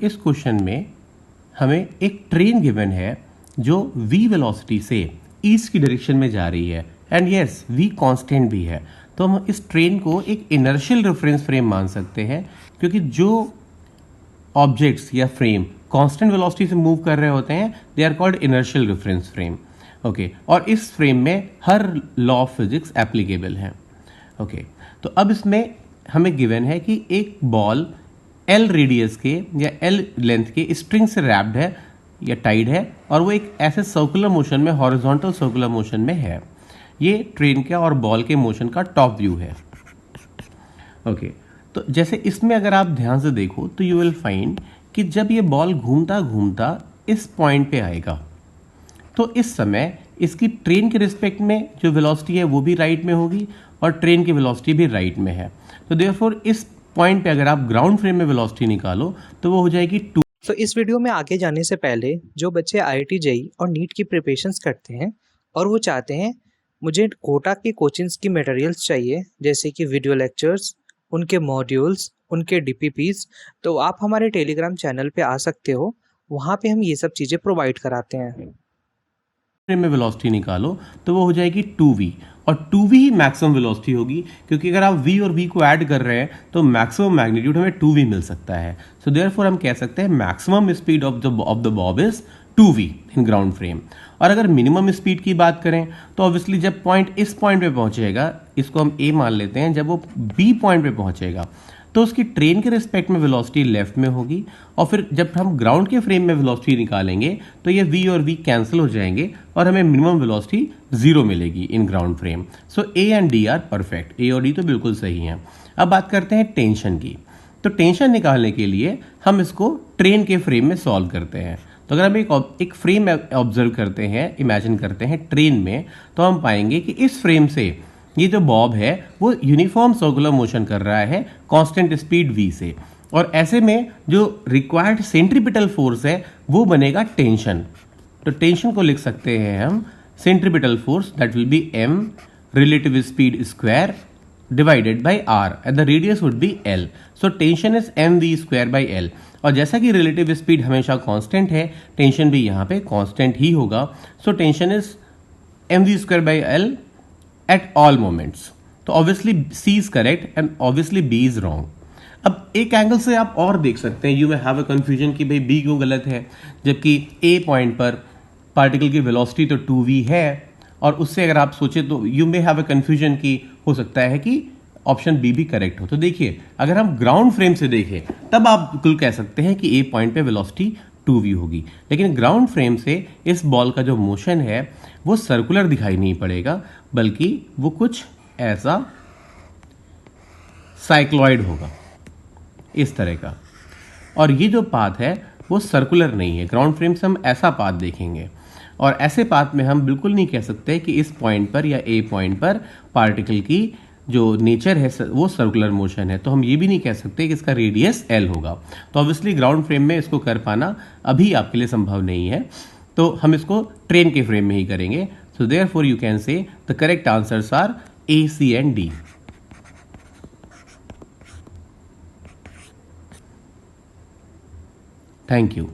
इस क्वेश्चन में हमें एक ट्रेन गिवन है जो v वेलोसिटी से ईस्ट की डायरेक्शन में जा रही है एंड यस v कांस्टेंट भी है। तो हम इस ट्रेन को एक इनर्शियल रेफरेंस फ्रेम मान सकते हैं, क्योंकि जो ऑब्जेक्ट्स या फ्रेम कांस्टेंट वेलोसिटी से मूव कर रहे होते हैं they are called inertial reference frame. Okay, और इस फ्रेम में हर लॉ ऑफ फिजिक्स एप्लीकेबल है। ओके, तो अब इसमें हमें गिवन है कि एक बॉल एल रेडियस के या एल लेंथ के स्ट्रिंग से रैप्ड है या टाइड है, और वो एक ऐसे सर्कुलर मोशन में, हॉरिजॉन्टल सर्कुलर मोशन में है। ये ट्रेन के और बॉल के मोशन का टॉप व्यू है। ओके, तो जैसे इसमें अगर आप ध्यान से देखो तो यू विल फाइंड कि जब ये बॉल घूमता घूमता इस पॉइंट पे आएगा तो इस समय इसकी ट्रेन के रिस्पेक्ट में जो वेलोसिटी है वो भी राइट में होगी और ट्रेन की वेलोसिटी भी राइट में है। तो देयरफॉर इस पॉइंट पे अगर आप ग्राउंड फ्रेम में वेलोसिटी निकालो तो वो हो जाएगी 2। तो इस वीडियो में आगे जाने से पहले जो बच्चे IIT जेईई और नीट की प्रिपरेशंस करते हैं और वो चाहते हैं मुझे कोटा की कोचिंग्स की मटेरियल्स चाहिए, जैसे कि वीडियो लेक्चर्स, उनके मॉड्यूल्स, उनके DPPs, तो आप हमारे टेलीग्राम चैनल पे आ सकते हो। वहाँ पे हम ये सब चीज़ें प्रोवाइड कराते हैं। फ्रेम में वेलोसिटी निकालो तो वो हो जाएगी 2v, और 2v ही मैक्सिमम वेलोसिटी होगी, क्योंकि अगर आप v और v को ऐड कर रहे हैं तो मैक्सिमम मैग्नीट्यूड हमें 2v मिल सकता है। सो देयरफॉर हम कह सकते हैं maximum speed of the Bob is 2v in ground frame. और अगर मिनिमम स्पीड की बात करें तो ऑब्वियसली जब पॉइंट इस पॉइंट पे पहुंचेगा, इसको हम a मान लेते हैं, जब वो b पॉइंट पे पहुंचेगा तो उसकी ट्रेन के रिस्पेक्ट में वेलोसिटी लेफ्ट में होगी, और फिर जब हम ग्राउंड के फ्रेम में वेलोसिटी निकालेंगे तो ये v और v कैंसिल हो जाएंगे और हमें मिनिमम वेलोसिटी 0 मिलेगी in ground frame. So a and d are perfect, a और d तो बिल्कुल सही हैं। अब बात करते हैं टेंशन की। तो टेंशन निकालने के लिए हम इसको ट्रेन के फ्रेम में सॉल्व करते हैं। तो अगर हम एक फ्रेम ऑब्जर्व करते हैं, इमेजिन करते हैं ट्रेन में, तो हम पाएंगे कि इस फ्रेम से ये जो बॉब है वो यूनिफॉर्म सर्कुलर मोशन कर रहा है कांस्टेंट स्पीड v से, और ऐसे में जो रिक्वायर्ड सेंट्रीपिटल फोर्स है वो बनेगा टेंशन। तो टेंशन को लिख सकते हैं हम centripetal force that will be m relative speed square divided by r and the radius would be l। So tension is mv square by l, और जैसा कि रिलेटिव स्पीड हमेशा कांस्टेंट है, टेंशन भी यहाँ पे कांस्टेंट ही होगा। So tension is mv square by l at all moments। तो obviously C is correct and obviously B is wrong। अब एक एंगल से आप और देख सकते हैं, you may have a confusion कि भाई B क्यों गलत है, जबकि A पॉइंट पर पार्टिकल की वेलोसिटी तो 2v है, और उससे अगर आप सोचे तो you may have a confusion कि हो सकता है कि ऑप्शन B भी करेक्ट हो। तो देखिए, अगर हम ग्राउंड फ्रेम से देखें तब आप बिल्कुल कह सकते हैं कि A पॉइंट पे वेलोसिटी 2v होगी, लेकिन ग्राउंड फ्रेम से इस बॉल का जो मोशन है वो सर्कुलर दिखाई नहीं पड़ेगा, बल्कि वो कुछ ऐसा साइक्लॉइड होगा, इस तरह का। और ये जो पाथ है वो सर्कुलर नहीं है। ग्राउंड फ्रेम से हम ऐसा पाथ देखेंगे, और ऐसे पाथ में हम बिल्कुल नहीं कह सकते कि इस पॉइंट पर या A पॉइंट पर पार्टिकल की जो नेचर है वो सर्कुलर मोशन है। तो हम ये भी नहीं कह सकते कि इसका रेडियस L होगा। तो ऑब्वियसली ग्राउंड फ्रेम में इसको कर पाना अभी आपके लिए संभव नहीं है, तो हम इसको ट्रेन के फ्रेम में ही करेंगे। So therefore you can say the correct answers are A, C and D। Thank you.